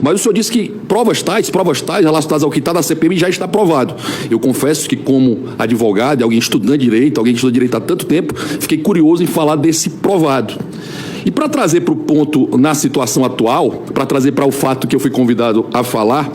Mas o senhor disse que provas tais relacionadas ao que está na CPMI já está provado. Eu confesso que, como advogado, alguém estudando direito, alguém que estuda direito há tanto tempo, fiquei curioso em falar desse provado. E para trazer para o ponto na situação atual, para trazer para o fato que eu fui convidado a falar,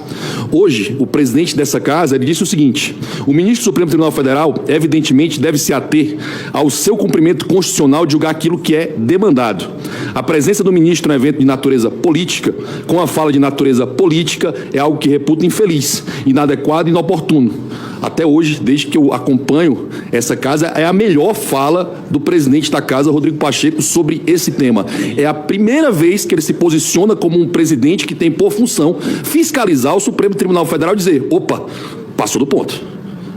hoje o presidente dessa casa ele disse o seguinte: o ministro do Supremo Tribunal Federal evidentemente deve se ater ao seu cumprimento constitucional de julgar aquilo que é demandado. A presença do ministro no evento de natureza política, com a fala de natureza política, é algo que reputa infeliz, inadequado e inoportuno. Até hoje, desde que eu acompanho essa casa, é a melhor fala do presidente da casa, Rodrigo Pacheco, sobre esse tema. É a primeira vez que ele se posiciona como um presidente que tem por função fiscalizar o Supremo Tribunal Federal e dizer: opa, passou do ponto.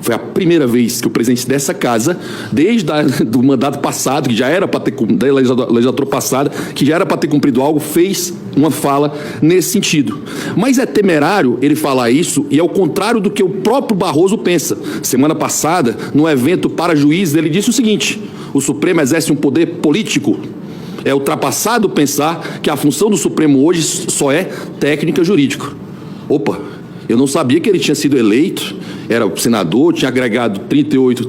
Foi a primeira vez que o presidente dessa casa, desde do mandato passado, que já era para ter da legislatura passada, que já era para ter cumprido algo, fez uma fala nesse sentido. Mas é temerário ele falar isso, e é o contrário do que o próprio Barroso pensa. Semana passada, no evento para juízes, ele disse o seguinte: o Supremo exerce um poder político. É ultrapassado pensar que a função do Supremo hoje só é técnica jurídica. Opa, eu não sabia que ele tinha sido eleito, era senador, tinha agregado 38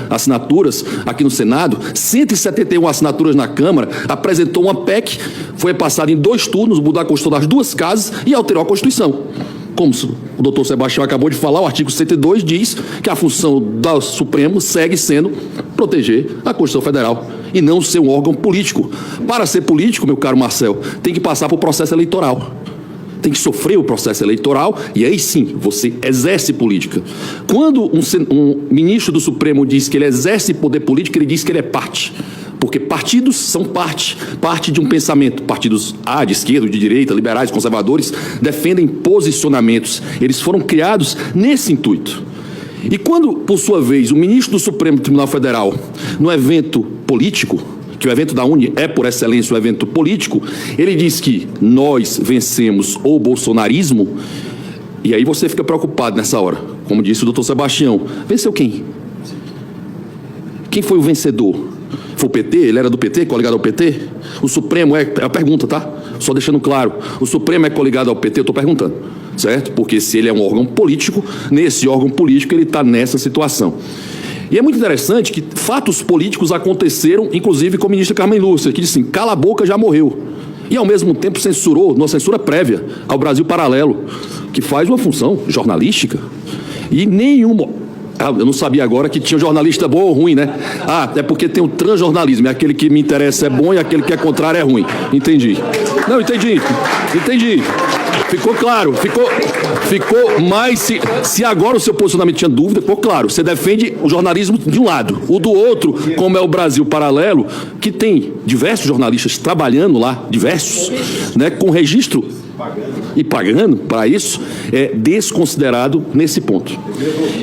assinaturas aqui no Senado, 171 assinaturas na Câmara, apresentou uma PEC, foi passada em 2 turnos, mudar a Constituição das 2 casas e alterou a Constituição. Como o doutor Sebastião acabou de falar, o artigo 102 diz que a função do Supremo segue sendo proteger a Constituição Federal e não ser um órgão político. Para ser político, meu caro Marcel, tem que passar por processo eleitoral. Tem que sofrer o processo eleitoral e aí sim você exerce política. Quando um ministro do Supremo diz que ele exerce poder político, ele diz que ele é parte. Porque partidos são parte de um pensamento. Partidos de esquerda, de direita, liberais, conservadores, defendem posicionamentos. Eles foram criados nesse intuito. E quando, por sua vez, o ministro do Supremo Tribunal Federal, no evento político, que o evento da UNE é, por excelência, um evento político, ele diz que nós vencemos o bolsonarismo, e aí você fica preocupado nessa hora. Como disse o doutor Sebastião, venceu quem? Quem foi o vencedor? Foi o PT? Ele era do PT, coligado ao PT? O Supremo é a pergunta, tá? Só deixando claro, o Supremo é coligado ao PT? Eu estou perguntando, certo? Porque se ele é um órgão político, nesse órgão político ele está nessa situação. E é muito interessante que fatos políticos aconteceram, inclusive com a ministra Carmen Lúcia, que disse assim: cala a boca, já morreu. E, ao mesmo tempo, censurou, numa censura prévia, ao Brasil Paralelo, que faz uma função jornalística. E nenhuma... eu não sabia agora que tinha um jornalista bom ou ruim, né? É porque tem o transjornalismo. É aquele que me interessa é bom e aquele que é contrário é ruim. Entendi. Não, entendi. Ficou claro, ficou mais... Se agora o seu posicionamento tinha dúvida, ficou claro. Você defende o jornalismo de um lado. O do outro, como é o Brasil Paralelo, que tem diversos jornalistas trabalhando lá, diversos, né, com registro e pagando para isso, é desconsiderado nesse ponto.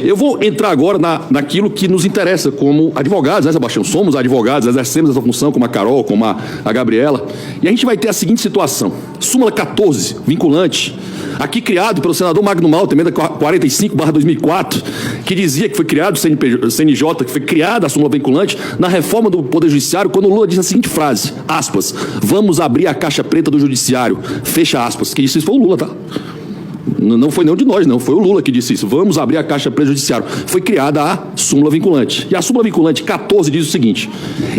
Eu vou entrar agora naquilo que nos interessa como advogados, né, Sebastião? Somos advogados, exercemos essa função como a Carol, como a Gabriela, e a gente vai ter a seguinte situação: súmula 14, vinculante, aqui criado pelo senador Magno Malta, emenda 45/2004, que dizia que foi criado o CNJ, que foi criada a súmula vinculante na reforma do Poder Judiciário, quando o Lula disse a seguinte frase, aspas: vamos abrir a caixa preta do Judiciário, fecha aspas. Quem disse isso foi o Lula, tá? Não foi nenhum de nós, não. Foi o Lula que disse isso. Vamos abrir a caixa preta do Judiciário. Foi criada a súmula vinculante. E a súmula vinculante 14 diz o seguinte: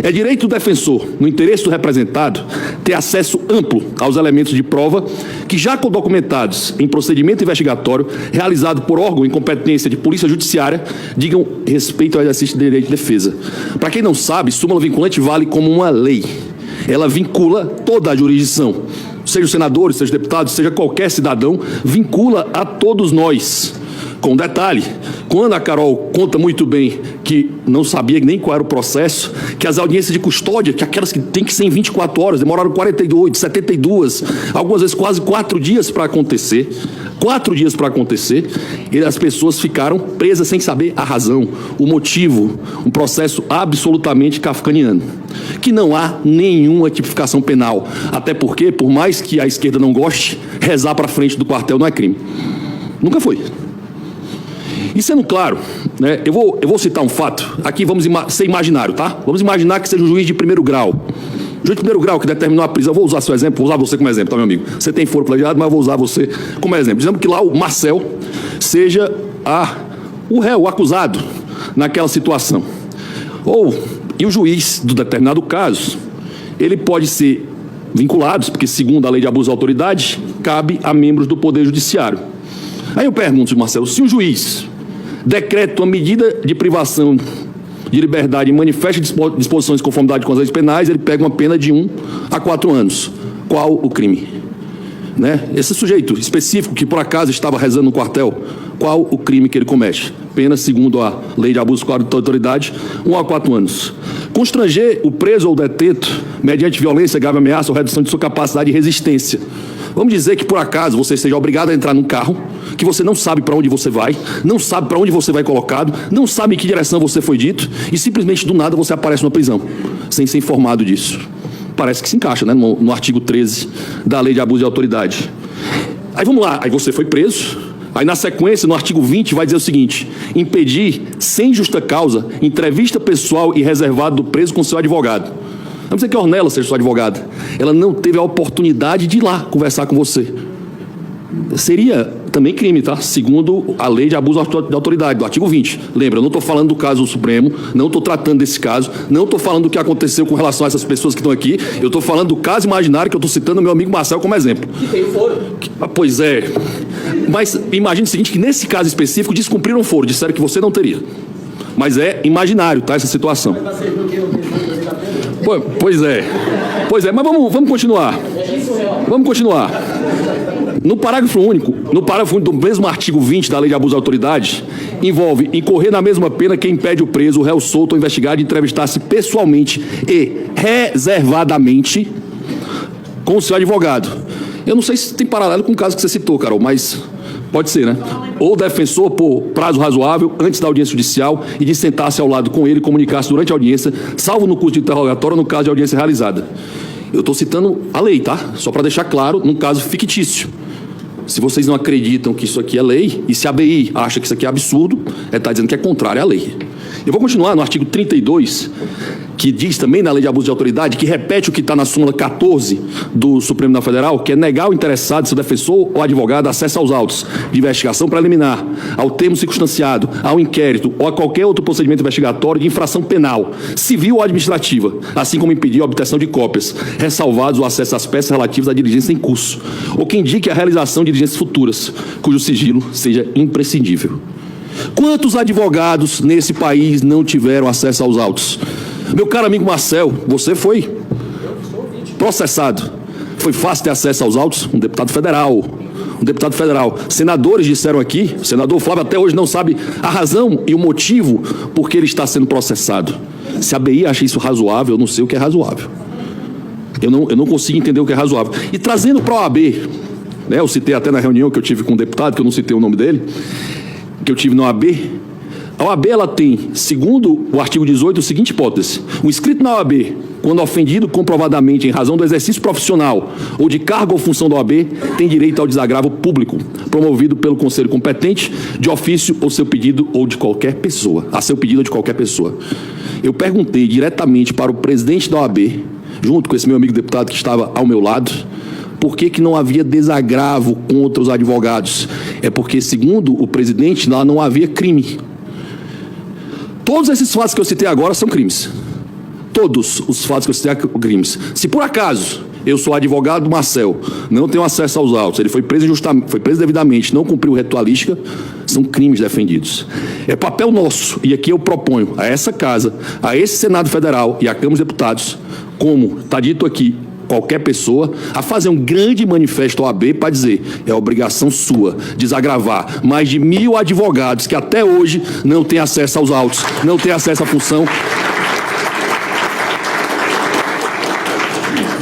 é direito do defensor, no interesse do representado, ter acesso amplo aos elementos de prova que, já documentados em procedimento investigatório realizado por órgão em competência de polícia judiciária, digam respeito ao exercício do direito de defesa. Para quem não sabe, súmula vinculante vale como uma lei. Ela vincula toda a jurisdição. Seja os senadores, seja os deputados, seja qualquer cidadão, vincula a todos nós. Com detalhe, quando a Carol conta muito bem que não sabia nem qual era o processo, que as audiências de custódia, que aquelas que tem que ser em 24 horas, demoraram 48, 72, algumas vezes quase 4 dias para acontecer. 4 dias para acontecer, e as pessoas ficaram presas sem saber a razão, o motivo, um processo absolutamente kafkaniano, que não há nenhuma tipificação penal, até porque, por mais que a esquerda não goste, rezar para frente do quartel não é crime. Nunca foi. E sendo claro, né, eu vou citar um fato, aqui vamos ser imaginário, tá? Vamos imaginar que seja um juiz de primeiro grau, Juiz de primeiro grau que determinou a prisão, vou usar seu exemplo, vou usar você como exemplo, tá, meu amigo? Você tem foro privilegiado, mas eu vou usar você como exemplo. Dizemos que lá o Marcel seja o réu, o acusado naquela situação. E o juiz do determinado caso, ele pode ser vinculado, porque segundo a lei de abuso de autoridade, cabe a membros do Poder Judiciário. Aí eu pergunto, Marcelo, se o juiz decreta uma medida de privação de liberdade e manifesta disposições de conformidade com as leis penais, ele pega uma pena de 1 a 4 anos. Qual o crime? Né? Esse sujeito específico que por acaso estava rezando no quartel, qual o crime que ele comete? Pena, segundo a lei de abuso de autoridade, 1 a 4 anos. Constranger o preso ou detento mediante violência, grave ameaça ou redução de sua capacidade de resistência. Vamos dizer que por acaso você seja obrigado a entrar num carro que você não sabe para onde você vai, não sabe para onde você vai colocado, não sabe em que direção você foi dito e simplesmente do nada você aparece numa prisão, sem ser informado disso. Parece que se encaixa, né, no artigo 13 da Lei de Abuso de Autoridade. Aí vamos lá, aí você foi preso, aí na sequência, no artigo 20, vai dizer o seguinte: impedir, sem justa causa, entrevista pessoal e reservada do preso com seu advogado. Vamos dizer que a Ornella seja sua advogada. Ela não teve a oportunidade de ir lá conversar com você. Seria também crime, tá? Segundo a lei de abuso de autoridade, do artigo 20. Lembra, eu não estou falando do caso do Supremo, não estou tratando desse caso, não estou falando do que aconteceu com relação a essas pessoas que estão aqui, eu estou falando do caso imaginário que eu estou citando o meu amigo Marcel como exemplo. Que tem foro. Pois é. Mas imagine o seguinte, que nesse caso específico descumpriram o foro, disseram que você não teria. Mas é imaginário, tá, essa situação. Pois é, mas vamos continuar. Vamos continuar. No parágrafo único do mesmo artigo 20 da Lei de Abuso de Autoridade, envolve incorrer na mesma pena quem impede o preso, o réu solto ou investigado de entrevistar-se pessoalmente e reservadamente com o seu advogado. Eu não sei se tem paralelo com o caso que você citou, Carol, mas pode ser, né? Ou defensor por prazo razoável antes da audiência judicial e de sentar-se ao lado com ele e comunicar-se durante a audiência, salvo no curso de interrogatório ou no caso de audiência realizada. Eu estou citando a lei, tá? Só para deixar claro, num caso fictício. Se vocês não acreditam que isso aqui é lei, e se a ABI acha que isso aqui é absurdo, está dizendo que é contrário à lei. Eu vou continuar no artigo 32, que diz também na Lei de Abuso de Autoridade, que repete o que está na súmula 14 do Supremo Tribunal Federal, que é negar ao interessado, seu defensor ou advogado, acesso aos autos de investigação preliminar, ao termo circunstanciado, ao inquérito ou a qualquer outro procedimento investigatório de infração penal, civil ou administrativa, assim como impedir a obtenção de cópias, ressalvados o acesso às peças relativas à diligência em curso, ou que indique a realização de diligências futuras, cujo sigilo seja imprescindível. Quantos advogados nesse país não tiveram acesso aos autos? Meu caro amigo Marcel, você foi processado. Foi fácil ter acesso aos autos? Um deputado federal. Senadores disseram aqui, o senador Flávio até hoje não sabe a razão e o motivo por que ele está sendo processado. Se a ABI acha isso razoável, eu não sei o que é razoável. Eu não consigo entender o que é razoável. E trazendo para a OAB, né, eu citei até na reunião que eu tive com um deputado, que eu não citei o nome dele, que eu tive na OAB. A OAB ela tem, segundo o artigo 18, a seguinte hipótese: o inscrito na OAB, quando ofendido comprovadamente em razão do exercício profissional ou de cargo ou função da OAB, tem direito ao desagravo público, promovido pelo conselho competente, de ofício ou seu pedido ou de qualquer pessoa, a seu pedido ou de qualquer pessoa. Eu perguntei diretamente para o presidente da OAB, junto com esse meu amigo deputado que estava ao meu lado, por que não havia desagravo contra os advogados. É porque, segundo o presidente, lá não havia crime. Todos esses fatos que eu citei agora são crimes. Todos os fatos que eu citei são crimes. Se por acaso eu sou advogado do Marcel, não tenho acesso aos autos, ele foi preso devidamente, não cumpriu ritualística, são crimes defendidos. É papel nosso, e aqui eu proponho a essa casa, a esse Senado Federal e à Câmara dos Deputados, como está dito aqui, qualquer pessoa, a fazer um grande manifesto à OAB para dizer: é obrigação sua desagravar mais de 1.000 advogados que até hoje não têm acesso aos autos, não têm acesso à função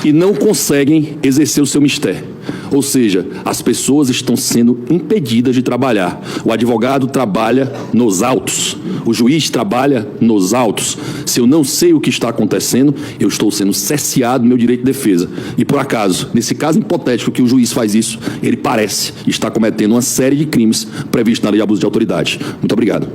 e não conseguem exercer o seu mistério. Ou seja, as pessoas estão sendo impedidas de trabalhar. O advogado trabalha nos autos, o juiz trabalha nos autos. Se eu não sei o que está acontecendo, eu estou sendo cerceado do meu direito de defesa. E por acaso, nesse caso hipotético que o juiz faz isso, ele parece estar cometendo uma série de crimes previstos na Lei de Abuso de Autoridade. Muito obrigado.